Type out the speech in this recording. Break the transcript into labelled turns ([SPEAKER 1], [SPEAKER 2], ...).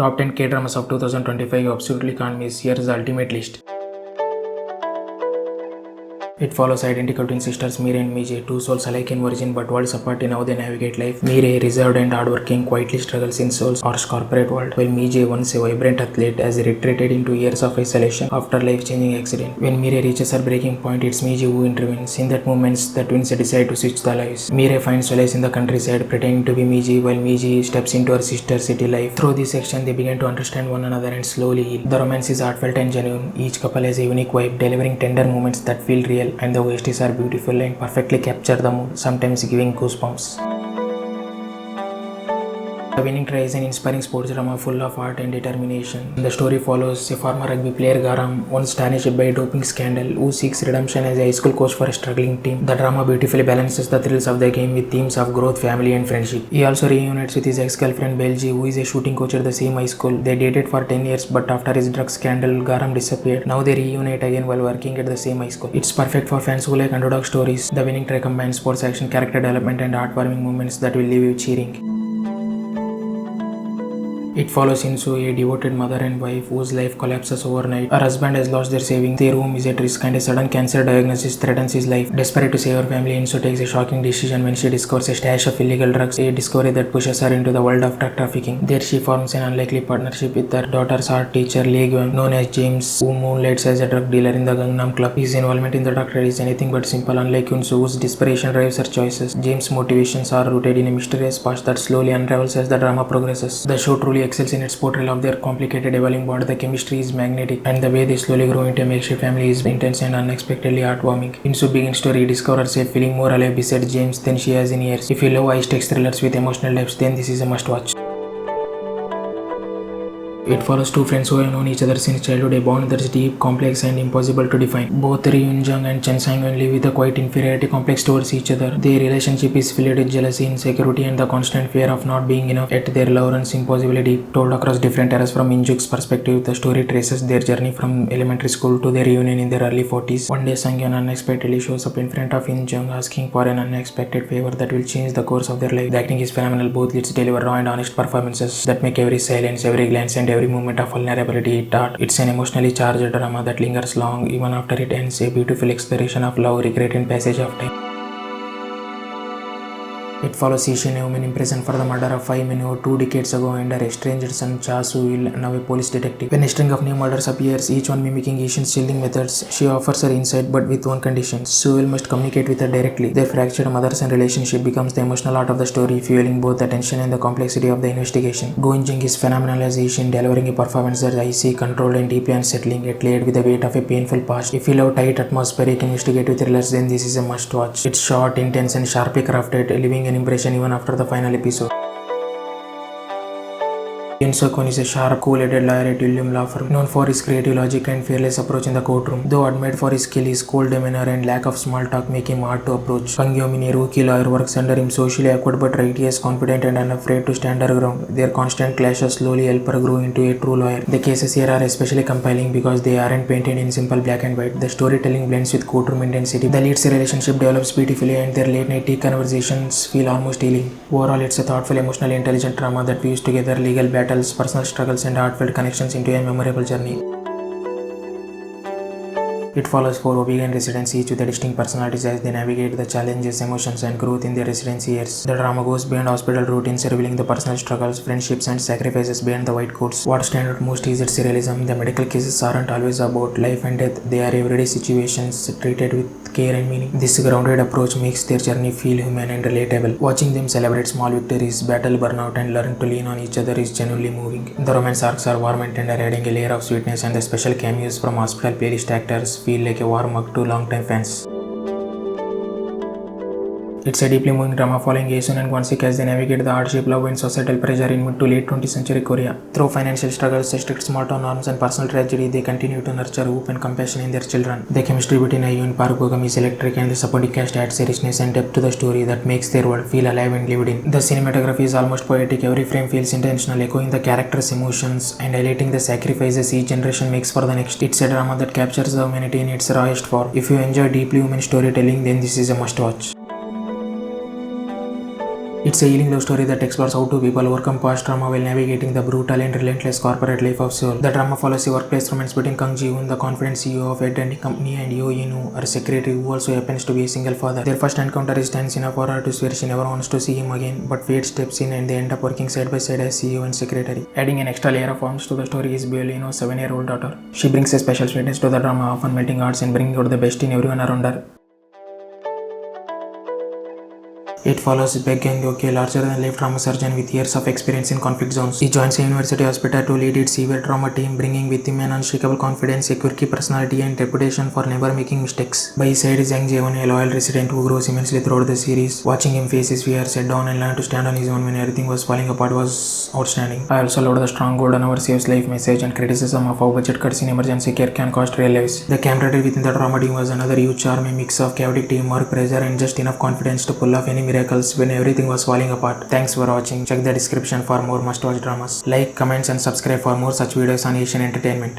[SPEAKER 1] Top 10 K-dramas of 2025 you absolutely can't miss. Here is the ultimate list. It follows identical twin sisters Mire and Mije, two souls alike in origin but worlds apart in how they navigate life. Mire, reserved and hardworking, quietly struggles in Seoul's harsh corporate world, while Mije, once a vibrant athlete, has retreated into years of isolation after life-changing accident. When Mire reaches her breaking point, it's Mije who intervenes. In that moment, the twins decide to switch their lives. Mire finds solace in the countryside, pretending to be Mije, while Mije steps into her sister's city life. Through this section, they begin to understand one another and slowly heal. The romance is heartfelt and genuine. Each couple has a unique vibe, delivering tender moments that feel real, and the OSTs are beautiful and perfectly capture the mood, sometimes giving goosebumps. The Winning Try is an inspiring sports drama full of heart and determination. The story follows a former rugby player Garam, once tarnished by a doping scandal, who seeks redemption as a high school coach for a struggling team. The drama beautifully balances the thrills of the game with themes of growth, family and friendship. He also reunites with his ex-girlfriend Belgi, who is a shooting coach at the same high school. They dated for 10 years, but after his drug scandal, Garam disappeared. Now they reunite again while working at the same high school. It's perfect for fans who like underdog stories. The Winning Try combines sports action, character development and heartwarming moments that will leave you cheering. It follows Insu, a devoted mother and wife whose life collapses overnight. Her husband has lost their savings, their home is at risk, and a sudden cancer diagnosis threatens his life. Desperate to save her family, Insu takes a shocking decision when she discovers a stash of illegal drugs, a discovery that pushes her into the world of drug trafficking. There she forms an unlikely partnership with her daughter's art teacher, Lee Gyung, known as James, who moonlights as a drug dealer in the Gangnam Club. His involvement in the drug trade is anything but simple, unlike Insu, whose desperation drives her choices. James' motivations are rooted in a mysterious past that slowly unravels as the drama progresses. The show truly excels in its portrayal of their complicated evolving bond. The chemistry is magnetic, and the way they slowly grow into a makeshift family is intense and unexpectedly heartwarming. Insu begins to rediscover herself, feeling more alive beside James than she has in years. If you love high-stakes thrillers with emotional depth, then this is a must-watch. It follows two friends who have known each other since childhood, a bond that's deep, complex, and impossible to define. Both Ri Yun-jung and Chen Sang-yeon live with a quiet inferiority complex towards each other. Their relationship is filled with jealousy, insecurity, and the constant fear of not being enough. Yet their love runs impossibly deep. Told across different eras from Min-jung's perspective, the story traces their journey from elementary school to their reunion in their early 40s. One day, Sang-yeon unexpectedly shows up in front of Yun-jung, asking for an unexpected favor that will change the course of their life. The acting is phenomenal. Both leads deliver raw and honest performances that make every silence, every glance, and every moment of vulnerability taught. It's an emotionally charged drama that lingers long even after it ends, a beautiful exploration of love, regret, and passage of time. It follows Shin Eun-min imprisoned for the murder of 5 men over 2 decades ago and her estranged son Cha Soo-il, now a police detective. When a string of new murders appears, each one mimicking Shin's chilling methods, she offers her insight but with one condition: Soo-il must communicate with her directly. Their fractured mothers and relationship becomes the emotional heart of the story, fueling both the tension and the complexity of the investigation. Go In-jung is phenomenal as Shin, delivering a performance that is icy, controlled, and deeply unsettling, yet layered with the weight of a painful past. If you love tight, atmospheric, investigative thrillers, then this is a must-watch. It's short, intense, and sharply crafted, leaving an impression even after the final episode. Yoon Suk-won is a sharp, cool-headed lawyer at William Law Firm, known for his creative logic and fearless approach in the courtroom. Though admired for his skill, his cold demeanor and lack of small talk make him hard to approach. Kang Yo-min, a rookie lawyer, works under him, socially awkward but righteous, confident and unafraid to stand her ground. Their constant clashes slowly help her grow into a true lawyer. The cases here are especially compelling because they aren't painted in simple black and white. The storytelling blends with courtroom intensity. The leads' relationship develops beautifully and their late-night tea conversations feel almost healing. Overall, it's a thoughtful, emotionally intelligent drama that weaves together legal battles, personal struggles, and heartfelt connections into a memorable journey. It follows 4 Obsidian residents, each with a distinct personalities as they navigate the challenges, emotions, and growth in their residency years. The drama goes beyond hospital routines, revealing the personal struggles, friendships, and sacrifices beyond the white coats. What stands out most is its realism. The medical cases aren't always about life and death, they are everyday situations treated with care and meaning. This grounded approach makes their journey feel human and relatable. Watching them celebrate small victories, battle burnout, and learn to lean on each other is genuinely moving. The romance arcs are warm and tender, adding a layer of sweetness, and the special cameos from hospital playlist actors feel like a warm hug to longtime fans. It's a deeply moving drama following Yesun and Kwon-sik as they navigate the hardship, love, and societal pressure in mid to late 20th century Korea. Through financial struggles, strict small-town norms, and personal tragedy, they continue to nurture hope and compassion in their children. The chemistry between IU and Park Bo-gum is electric, and the supporting cast adds seriousness and depth to the story that makes their world feel alive and lived in. The cinematography is almost poetic. Every frame feels intentional, echoing the characters' emotions and highlighting the sacrifices each generation makes for the next. It's a drama that captures the humanity in its rawest form. If you enjoy deeply human storytelling, then this is a must-watch. It's a healing love story that explores how two people overcome past trauma while navigating the brutal and relentless corporate life of Seoul. The drama follows a workplace romance between Kang Ji-hoon, the confident CEO of a trending company, and Yo In-woo, her secretary who also happens to be a single father. Their first encounter is tense enough for her to swear she never wants to see him again, but fate steps in and they end up working side by side as CEO and secretary. Adding an extra layer of warmth to the story is Biolino's 7-year-old daughter. She brings a special sweetness to the drama, often melting hearts and bringing out the best in everyone around her. It follows Baek Kyung-hyuk, a larger-than-life trauma surgeon with years of experience in conflict zones. He joins a university hospital to lead its severe trauma team, bringing with him an unshakable confidence, a quirky personality, and reputation for never making mistakes. By his side is Jang Jae-won, a loyal resident who grows immensely throughout the series. Watching him face his fear, sit down, and learn to stand on his own when everything was falling apart was outstanding. I also loved the strong golden hour saves life message and criticism of how budget cuts in emergency care can cost real lives. The camaraderie within the trauma team was another huge charm, a mix of chaotic teamwork, pressure, and just enough confidence to pull off any miracles when everything was falling apart. Thanks for watching. Check the description for more must-watch dramas. Like, comments, and subscribe for more such videos on Asian Entertainment.